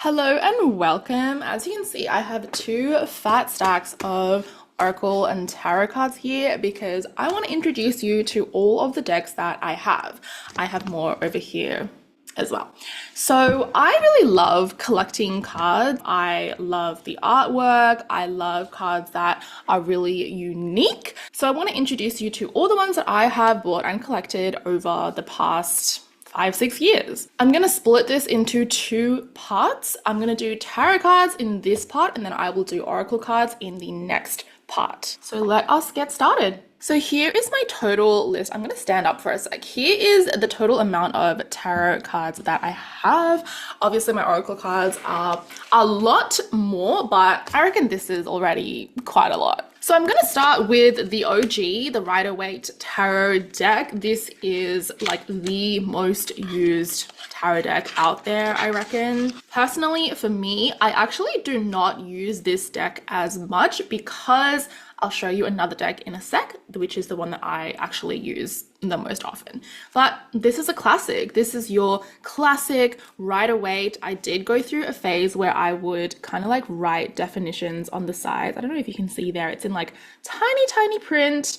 Hello and welcome. As you can see, I have two fat stacks of Oracle and Tarot cards here because I want to introduce you to all of the decks that I have. I have more over here as well. So I really love collecting cards. I love the artwork. I love cards that are really unique. So I want to introduce you to all the ones that I have bought and collected over the past 5-6 years. I'm going to split this into two parts. I'm going to do tarot cards in this part, and then I will do oracle cards in the next part. So let us get started. So here is my total list. I'm going to stand up for a sec. Here is the total amount of tarot cards that I have. Obviously my oracle cards are a lot more, but I reckon this is already quite a lot. So I'm going to start with the OG, the Rider-Waite Tarot deck. This is like the most used tarot deck out there, I reckon. Personally, for me, I actually do not use this deck as much because I'll show you another deck in a sec, which is the one that I actually use the most often. But this is a classic. This is your classic Rider-Waite. I did go through a phase where I would kind of like write definitions on the sides. I don't know if you can see there. It's in like tiny print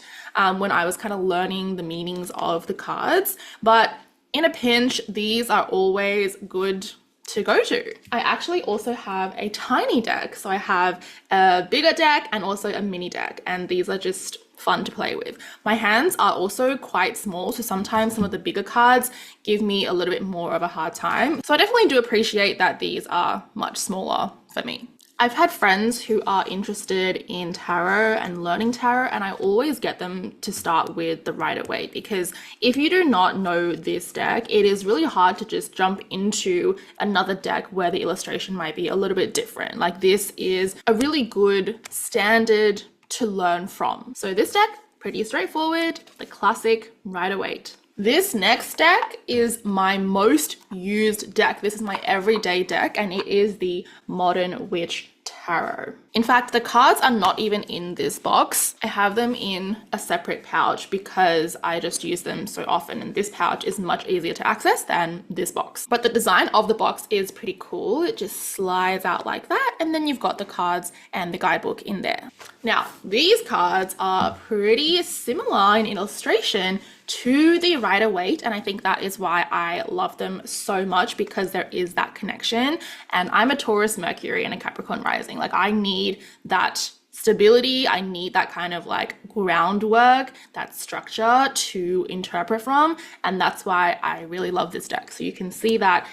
when I was kind of learning the meanings of the cards. But in a pinch, these are always good to go to. I actually also have a tiny deck. So I have a bigger deck and also a mini deck, and these are just fun to play with. My hands are also quite small, so sometimes some of the bigger cards give me a little bit more of a hard time. So I definitely do appreciate that these are much smaller for me. I've had friends who are interested in tarot and learning tarot, and I always get them to start with the Rider-Waite because if you do not know this deck, it is really hard to just jump into another deck where the illustration might be a little bit different. Like this is a really good standard to learn from. So this deck, pretty straightforward, the classic Rider-Waite. This next deck is my most used deck. This is my everyday deck, and it is the Modern Witch Tarot. In fact, the cards are not even in this box. I have them in a separate pouch because I just use them so often, and this pouch is much easier to access than this box. But the design of the box is pretty cool. It just slides out like that, and then you've got the cards and the guidebook in there. Now, these cards are pretty similar in illustration to the Rider-Waite, and I think that is why I love them so much, because there is that connection. And I'm a Taurus Mercury and a Capricorn rising. Like I need that stability, I need that kind of like groundwork, that structure to interpret from, and that's why I really love this deck. So you can see that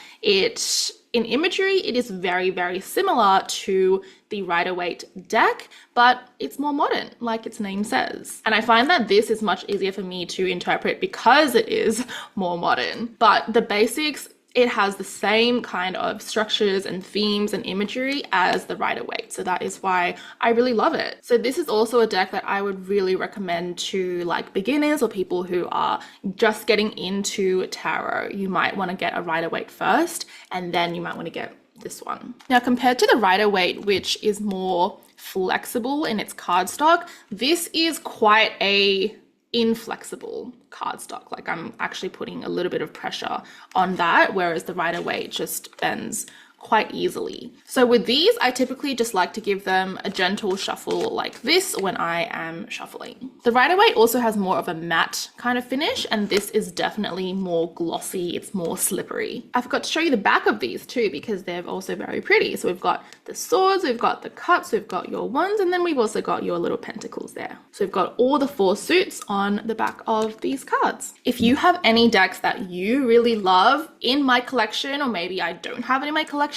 in imagery, it is very similar to the Rider-Waite deck, but it's more modern, like its name says. And I find that this is much easier for me to interpret because it is more modern. But the basics, it has the same kind of structures and themes and imagery as the Rider-Waite. So that is why I really love it. So this is also a deck that I would really recommend to like beginners or people who are just getting into tarot. You might want to get a Rider-Waite first, and then you might want to get this one. Now, compared to the Rider-Waite, which is more flexible in its cardstock, this is quite a inflexible cardstock. Like I'm actually putting a little bit of pressure on that, whereas the Rider-Waite just bends quite easily. So with these, I typically just like to give them a gentle shuffle like this when I am shuffling. The Rider-Waite also has more of a matte kind of finish, and this is definitely more glossy. It's more slippery. I forgot to show you the back of these too, because they're also very pretty. So we've got the swords, we've got the cups, we've got your wands, and then we've also got your little pentacles there. So we've got all the 4 suits on the back of these cards. If you have any decks that you really love in my collection, or maybe I don't have any in my collection,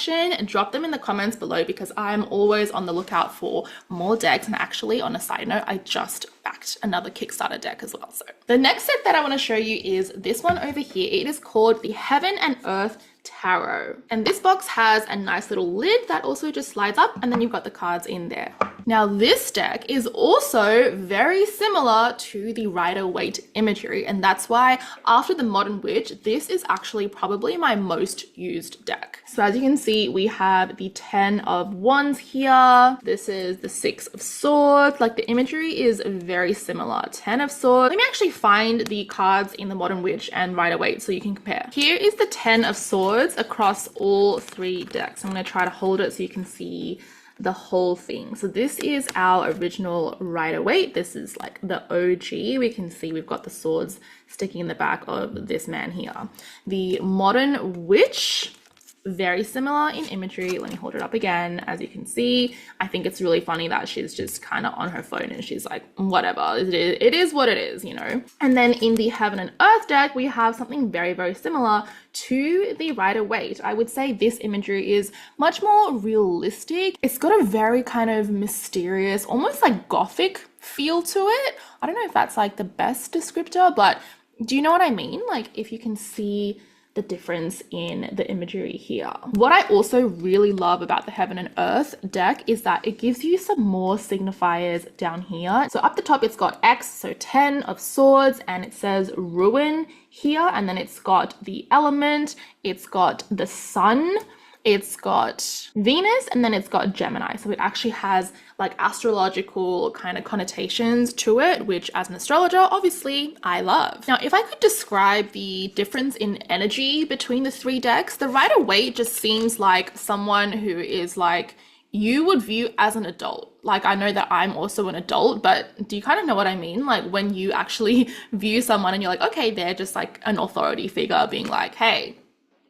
drop them in the comments below, because I'm always on the lookout for more decks. And actually, on a side note, I just backed another Kickstarter deck as well. So the next set that I want to show you is this one over here. It is called the Heaven and Earth Tarot, and this box has a nice little lid that also just slides up, and then you've got the cards in there. Now this deck is also very similar to the Rider-Waite imagery, and that's why after the Modern Witch, this is actually probably my most used deck. So as you can see, we have the 10 of Wands here. This is the 6 of Swords. Like, the imagery is very similar. 10 of Swords. Let me actually find the cards in the Modern Witch and Rider-Waite so you can compare. Here is the 10 of Swords across all 3 decks. I'm going to try to hold it so you can see the whole thing. So this is our original Rider-Waite. This is like the OG. We can see we've got the swords sticking in the back of this man here. The Modern Witch, very similar in imagery. Let me hold it up again. As you can see, I think it's really funny that she's just kind of on her phone and she's like, whatever, it is what it is, you know. And then in the Heaven and Earth deck, we have something very, very similar to the Rider-Waite. I would say this imagery is much more realistic. It's got a very kind of mysterious, almost like gothic feel to it. I don't know if that's like the best descriptor, but do you know what I mean? Like, if you can see the difference in the imagery here. What I also really love about the Heaven and Earth deck is that it gives you some more signifiers down here. So up the top, it's got X, so 10 of Swords, and it says ruin here. And then it's got the element, it's got the sun, it's got Venus, and then it's got Gemini. So it actually has like astrological kind of connotations to it, which as an astrologer, obviously I love. Now, if I could describe the difference in energy between the 3 decks, the Rider-Waite just seems like someone who is like, you would view as an adult. Like, I know that I'm also an adult, but do you kind of know what I mean? Like, when you actually view someone and you're like, okay, they're just like an authority figure being like, hey,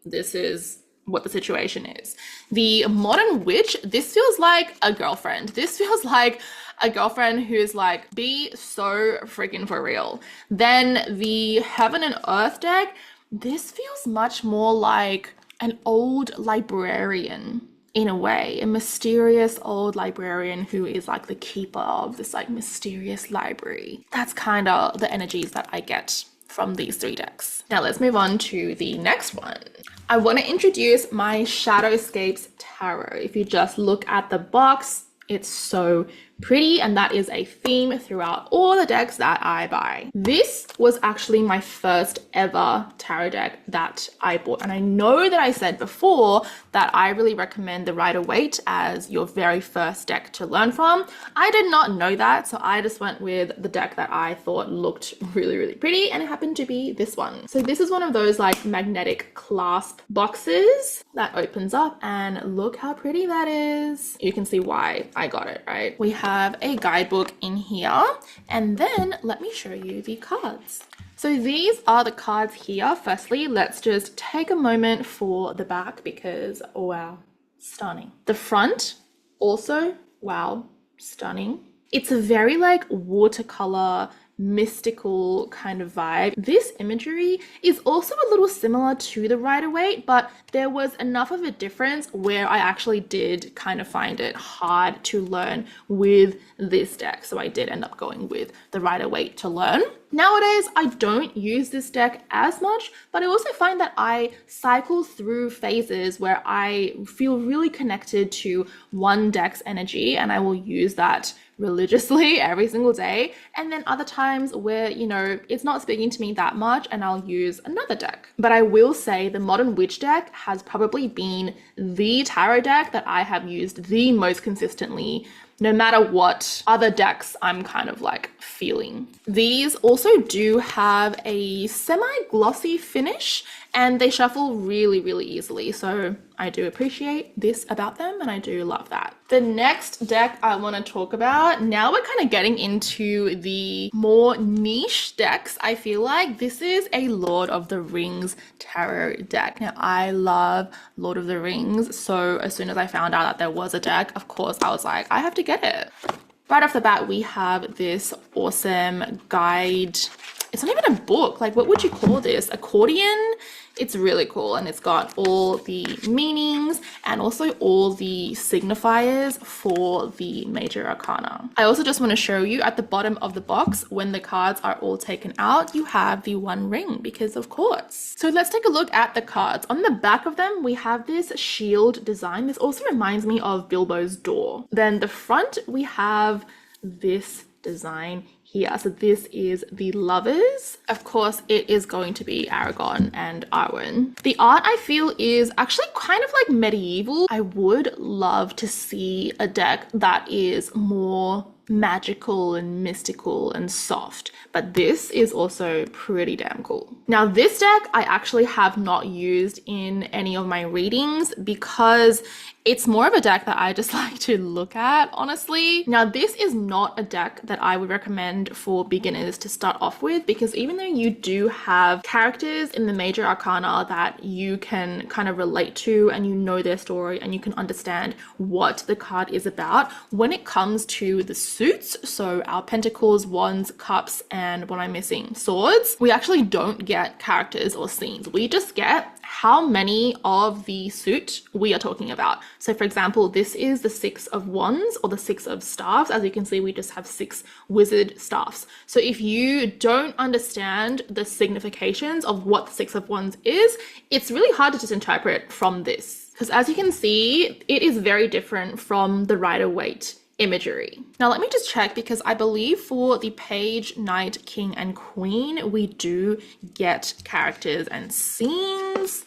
this is what the situation is. The Modern Witch, this feels like a girlfriend. This feels like a girlfriend who's like, be so freaking for real. Then the Heaven and Earth deck, this feels much more like an old librarian in a way, a mysterious old librarian who is like the keeper of this like mysterious library. That's kind of the energies that I get from these 3 decks. Now let's move on to the next one. I want to introduce my Shadowscapes Tarot. If you just look at the box, it's so pretty, and that is a theme throughout all the decks that I buy. This was actually my first ever tarot deck that I bought, and I know that I said before that I really recommend the Rider-Waite as your very first deck to learn from. I did not know that, so I just went with the deck that I thought looked really, really pretty, and it happened to be this one. So this is one of those like magnetic clasp boxes that opens up, and look how pretty that is. You can see why I got it, right? We have a guidebook in here, and then let me show you the cards. So these are the cards here. Firstly, let's just take a moment for the back because, oh wow, stunning. The front, also, wow, stunning. It's a very like watercolor, mystical kind of vibe. This imagery is also a little similar to the Rider-Waite, but there was enough of a difference where I actually did kind of find it hard to learn with this deck. So I did end up going with the Rider-Waite to learn. Nowadays, I don't use this deck as much, but I also find that I cycle through phases where I feel really connected to one deck's energy, and I will use that religiously every single day. And then other times where, you know, it's not speaking to me that much and I'll use another deck. But I will say the Modern Witch deck has probably been the tarot deck that I have used the most consistently, no matter what other decks I'm kind of like feeling. These also do have a semi-glossy finish and they shuffle really, really easily. So I do appreciate this about them and I do love that. The next deck I want to talk about, now we're kind of getting into the more niche decks. I feel like this is a Lord of the Rings tarot deck. Now I love Lord of the Rings. So as soon as I found out that there was a deck, of course I was like, I have to get it. Right off the bat, we have this awesome guide. it's not even a book. Like, what would you call this? Accordion? It's really cool, and it's got all the meanings and also all the signifiers for the major arcana. I also just want to show you at the bottom of the box, when the cards are all taken out, you have the one ring, because of course. So let's take a look at the cards. On the back of them, we have this shield design. This also reminds me of Bilbo's door. Then the front, we have this design here. So this is the lovers. Of course, it is going to be Aragon and Arwen. The art, I feel, is actually kind of like medieval. I would love to see a deck that is more magical and mystical and soft, but this is also pretty damn cool. Now, this deck I actually have not used in any of my readings because it's more of a deck that I just like to look at, honestly. Now, this is not a deck that I would recommend for beginners to start off with, because even though you do have characters in the major arcana that you can kind of relate to and you know their story and you can understand what the card is about, when it comes to the suits, so our pentacles, wands, cups, and what I'm missing, swords, we actually don't get characters or scenes. We just get how many of the suit we are talking about. So for example, this is the 6 of wands or the 6 of staffs. As you can see, we just have 6 wizard staffs. So if you don't understand the significations of what the 6 of wands is, it's really hard to just interpret from this. Because as you can see, it is very different from the Rider-Waite imagery. Now let me just check, because I believe for the page, knight, king, and queen, we do get characters and scenes.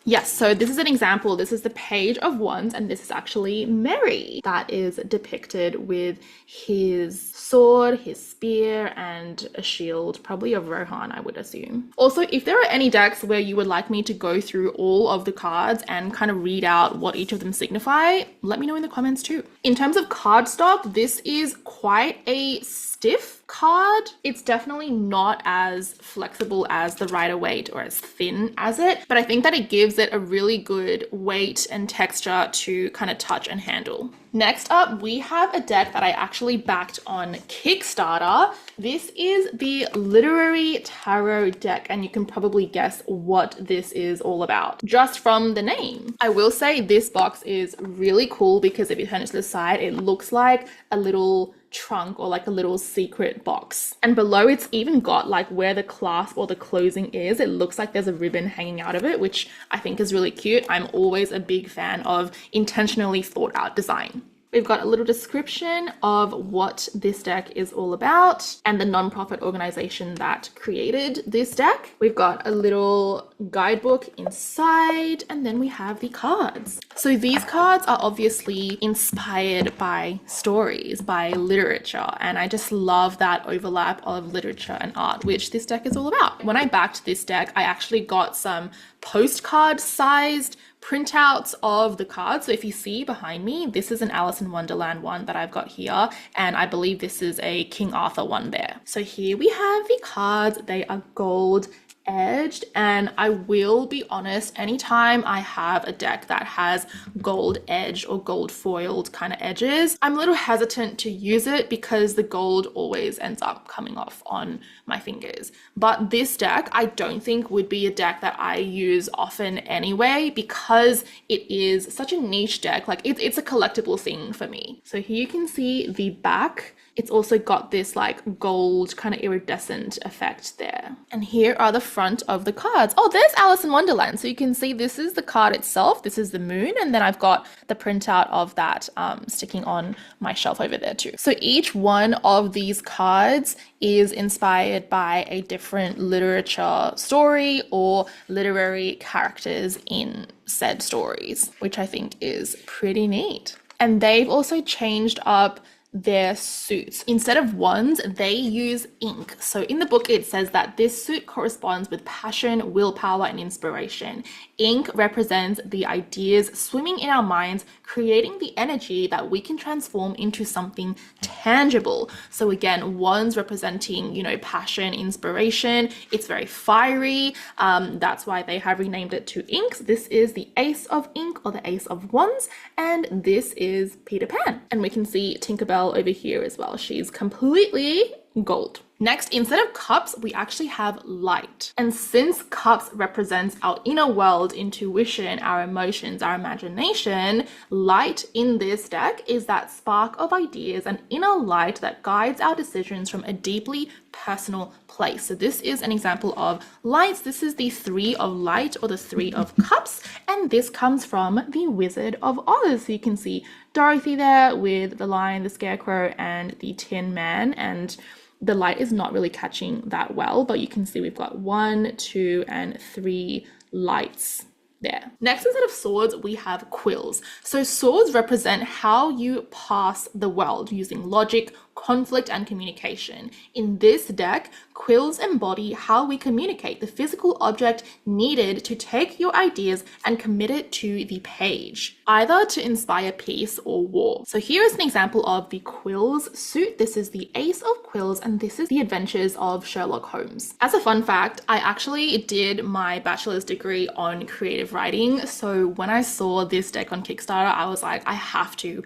Yes, so this is an example. This is the page of wands, and this is actually Merry that is depicted with his sword, his spear, and a shield, probably of Rohan, I would assume. Also, if there are any decks where you would like me to go through all of the cards and kind of read out what each of them signify, let me know in the comments too. In terms of cardstock, this is quite a stiff card. It's definitely not as flexible as the Rider-Waite or as thin as it, but I think that it gives it a really good weight and texture to kind of touch and handle. Next up, we have a deck that I actually backed on Kickstarter. This is the Literary Tarot deck, and you can probably guess what this is all about just from the name. I will say this box is really cool because if you turn it to the side, it looks like a little trunk or like a little secret box, and below it's even got like where the clasp or the closing is, it looks like there's a ribbon hanging out of it, which I think is really cute. I'm always a big fan of intentionally thought out design. We've got a little description of what this deck is all about and the nonprofit organization that created this deck. We've got a little guidebook inside, and then we have the cards. So these cards are obviously inspired by stories, by literature, and I just love that overlap of literature and art, which this deck is all about. When I backed this deck, I actually got some postcard sized printouts of the cards. So if you see behind me, this is an Alice in Wonderland one that I've got here, and I believe this is a King Arthur one there. So here we have the cards. They are gold edged, and I will be honest, anytime I have a deck that has gold edged or gold foiled kind of edges, I'm a little hesitant to use it because the gold always ends up coming off on my fingers. But this deck I don't think would be a deck that I use often anyway, because it is such a niche deck. Like it's a collectible thing for me. So here you can see the back. It's also got this like gold kind of iridescent effect there. And here are the front of the cards. Oh, there's Alice in Wonderland. So you can see this is the card itself. This is the moon. And then I've got the printout of that sticking on my shelf over there too. So each one of these cards is inspired by a different literature story or literary characters in said stories, which I think is pretty neat. And they've also changed up their suits. Instead of wands, they use ink. So in the book, it says that this suit corresponds with passion, willpower, and inspiration. Ink represents the ideas swimming in our minds, creating the energy that we can transform into something tangible. So again, wands representing, you know, passion, inspiration. It's very fiery. That's why they have renamed it to inks. This is the Ace of Ink or the Ace of Wands, and this is Peter Pan. And we can see Tinkerbell over here as well. She's completely gold. Next, instead of cups, we actually have light. And since cups represents our inner world, intuition, our emotions, our imagination, light in this deck is that spark of ideas, an inner light that guides our decisions from a deeply personal place. So this is an example of lights. This is the Three of Light or the Three of Cups, and this comes from the Wizard of Oz. So you can see Dorothy there with the lion, the scarecrow, and the Tin Man, and the light is not really catching that well, but you can see we've got 1, 2, and 3 lights there. Next, instead of swords, we have quills. So swords represent how you pass the world using logic, conflict, and communication. In this deck, quills embody how we communicate, the physical object needed to take your ideas and commit it to the page, either to inspire peace or war. So here is an example of the quills suit. This is the Ace of Quills, and this is the Adventures of Sherlock Holmes. As a fun fact, I actually did my bachelor's degree on creative writing, so when I saw this deck on Kickstarter, I was like, I have to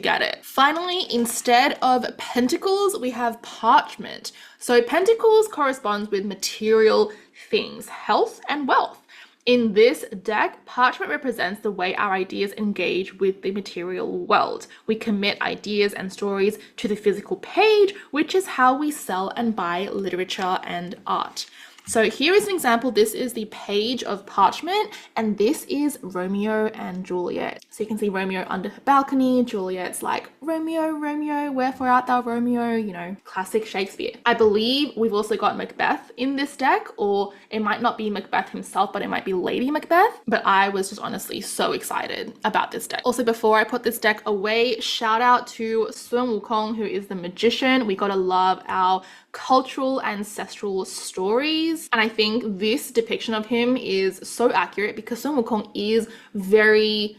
get it. Finally, instead of pentacles, we have parchment. So pentacles corresponds with material things, health and wealth. In this deck, parchment represents the way our ideas engage with the material world. We commit ideas and stories to the physical page, which is how we sell and buy literature and art. So here is an example. This is the page of parchment, and this is Romeo and Juliet. So you can see Romeo under her balcony, Juliet's like, Romeo, Romeo, wherefore art thou, Romeo? You know, classic Shakespeare. I believe we've also got Macbeth in this deck, or it might not be Macbeth himself, but it might be Lady Macbeth. But I was just honestly so excited about this deck. Also, before I put this deck away, shout out to Sun Wukong, who is the magician. We gotta love our cultural ancestral stories, and I think this depiction of him is so accurate because Sun Wukong is very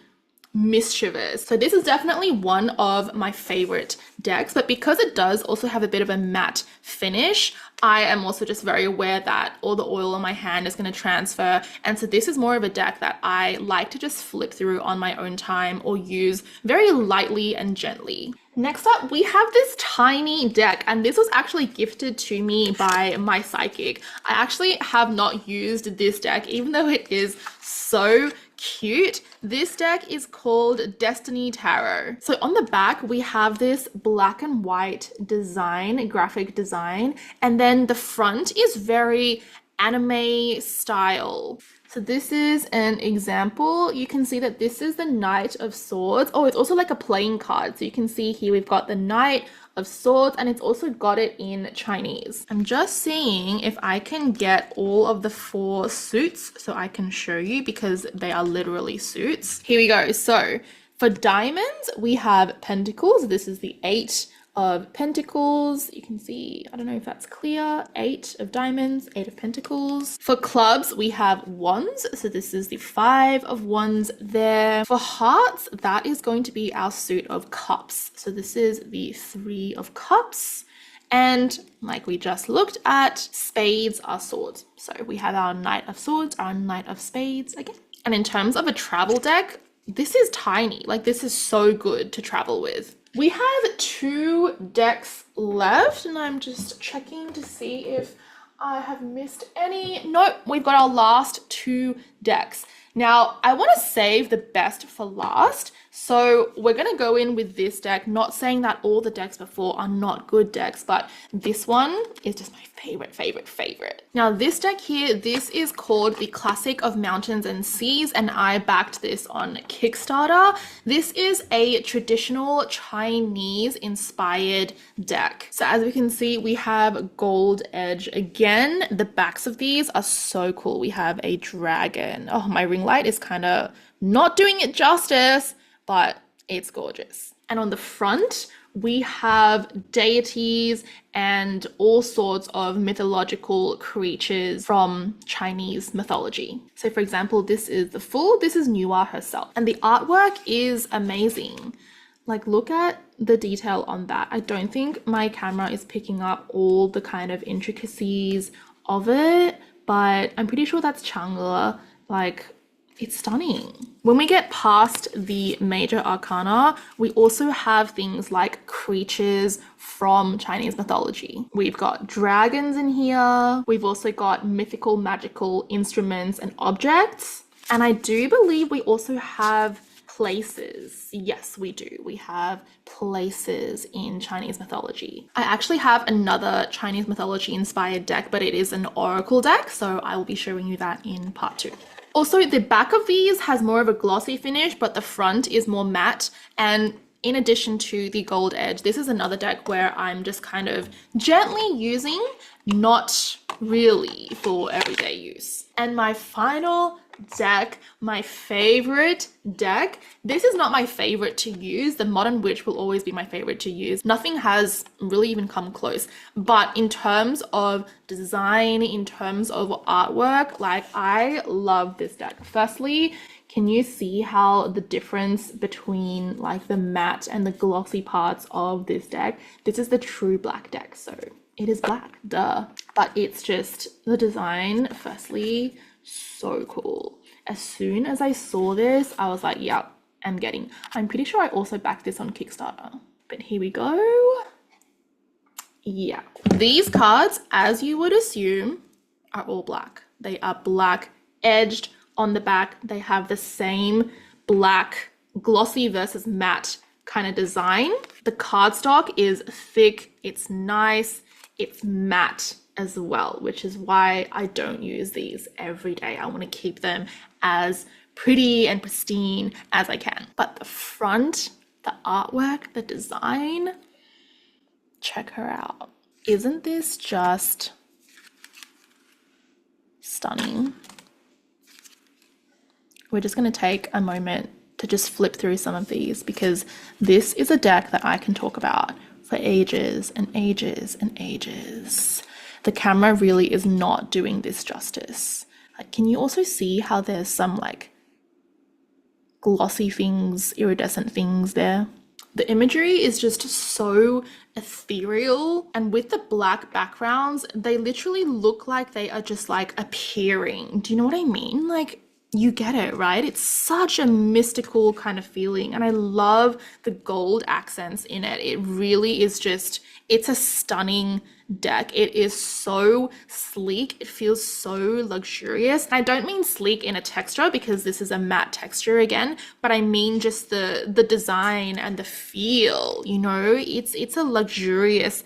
mischievous. So this is definitely one of my favorite decks, but because it does also have a bit of a matte finish, I am also just very aware that all the oil on my hand is going to transfer, and so this is more of a deck that I like to just flip through on my own time or use very lightly and gently. Next up, we have this tiny deck, and this was actually gifted to me by my psychic. I actually have not used this deck, even though it is so cute. This deck is called Destiny Tarot. So on the back, we have this black and white design, graphic design, and then the front is very anime style. So this is an example. You can see that this is the Knight of Swords. Oh, it's also like a playing card. So you can see here we've got the Knight of Swords, and it's also got it in Chinese. I'm just seeing if I can get all of the 4 suits so I can show you, because they are literally suits. Here we go. So for diamonds, we have pentacles. This is the 8 of pentacles. You can see, I don't know if that's clear, 8 of diamonds, 8 of pentacles. For clubs, we have wands. So this is the 5 of wands there. For hearts, that is going to be our suit of cups. So this is the 3 of cups. And like we just looked at, spades are swords. So we have our Knight of Swords, our Knight of Spades again. And in terms of a travel deck, this is tiny. Like, this is so good to travel with. We have 2 decks left, and I'm just checking to see if I have missed any. Nope, we've got our last 2 decks. Now, I want to save the best for last, so we're going to go in with this deck, not saying that all the decks before are not good decks, but this one is just my favorite. Now, this deck here, this is called the Classic of Mountains and Seas, and I backed this on Kickstarter. This is a traditional Chinese-inspired deck. So as we can see, we have gold edge again. The backs of these are so cool. We have a dragon. Oh, my ring light is kind of not doing it justice, but it's gorgeous. And on the front, we have deities and all sorts of mythological creatures from Chinese mythology. So for example, this is the Fool. This is Nuwa herself. And the artwork is amazing. Like, look at the detail on that. I don't think my camera is picking up all the kind of intricacies of it, but I'm pretty sure that's Chang'e. Like, It's stunning. When we get past the major arcana, we also have things like creatures from Chinese mythology. We've got dragons in here. We've also got mythical, magical instruments and objects. And I do believe we also have places. Yes, we do. We have places in Chinese mythology. I actually have another Chinese mythology inspired deck, but it is an oracle deck, so I will be showing you that in part 2. Also, the back of these has more of a glossy finish, but the front is more matte. And in addition to the gold edge, this is another deck where I'm just kind of gently using, not really for everyday use. And my final deck, my favorite deck. This is not my favorite to use. The Modern Witch will always be my favorite to use. Nothing has really even come close. But in terms of design, in terms of artwork, like I love this deck. Firstly, can you see how the difference between like the matte and the glossy parts of this deck? This is the Trueblack deck, so it is black, duh. But it's just the design, firstly, so cool. As soon as I saw this, I was like, yeah, I'm pretty sure I also backed this on Kickstarter. But here we go. Yeah. These cards, as you would assume, are all black. They are black edged on the back. They have the same black glossy versus matte kind of design. The cardstock is thick, it's nice, it's matte as well, which is why I don't use these every day. I want to keep them as pretty and pristine as I can. But the front, the artwork, the design, check her out. Isn't this just stunning? We're just going to take a moment to just flip through some of these because this is a deck that I can talk about for ages and ages and ages. The camera really is not doing this justice. Like, can you also see how there's some like glossy things, iridescent things there? The imagery is just so ethereal, and with the black backgrounds, they literally look like they are just like appearing. Do you know what I mean? Like, you get it, right? It's such a mystical kind of feeling, and I love the gold accents in it. It really is just, it's a stunning deck. It is so sleek. It feels so luxurious. And I don't mean sleek in a texture because this is a matte texture again, but I mean just the design and the feel, you know, it's a luxurious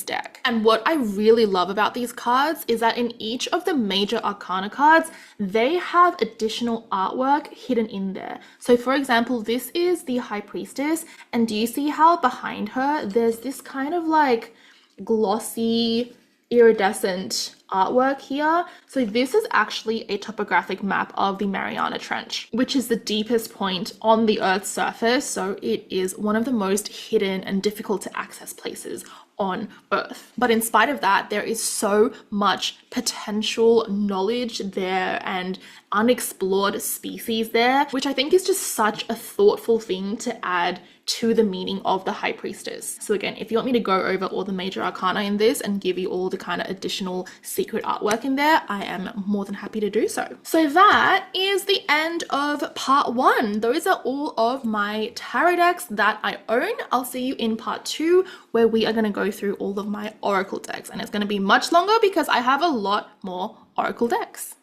deck. And what I really love about these cards is that in each of the major arcana cards, they have additional artwork hidden in there. So for example, this is the High Priestess, and do you see how behind her there's this kind of like glossy iridescent artwork here? So this is actually a topographic map of the Mariana Trench, which is the deepest point on the Earth's surface. So it is one of the most hidden and difficult to access places on Earth. But in spite of that, there is so much potential knowledge there and unexplored species there, which I think is just such a thoughtful thing to add to the meaning of the High Priestess. So again, if you want me to go over all the major arcana in this and give you all the kind of additional secret artwork in there, I am more than happy to do so. So that is the end of part 1. Those are all of my tarot decks that I own. I'll see you in part 2 where we are going to go through all of my oracle decks, and it's going to be much longer because I have a lot more oracle decks.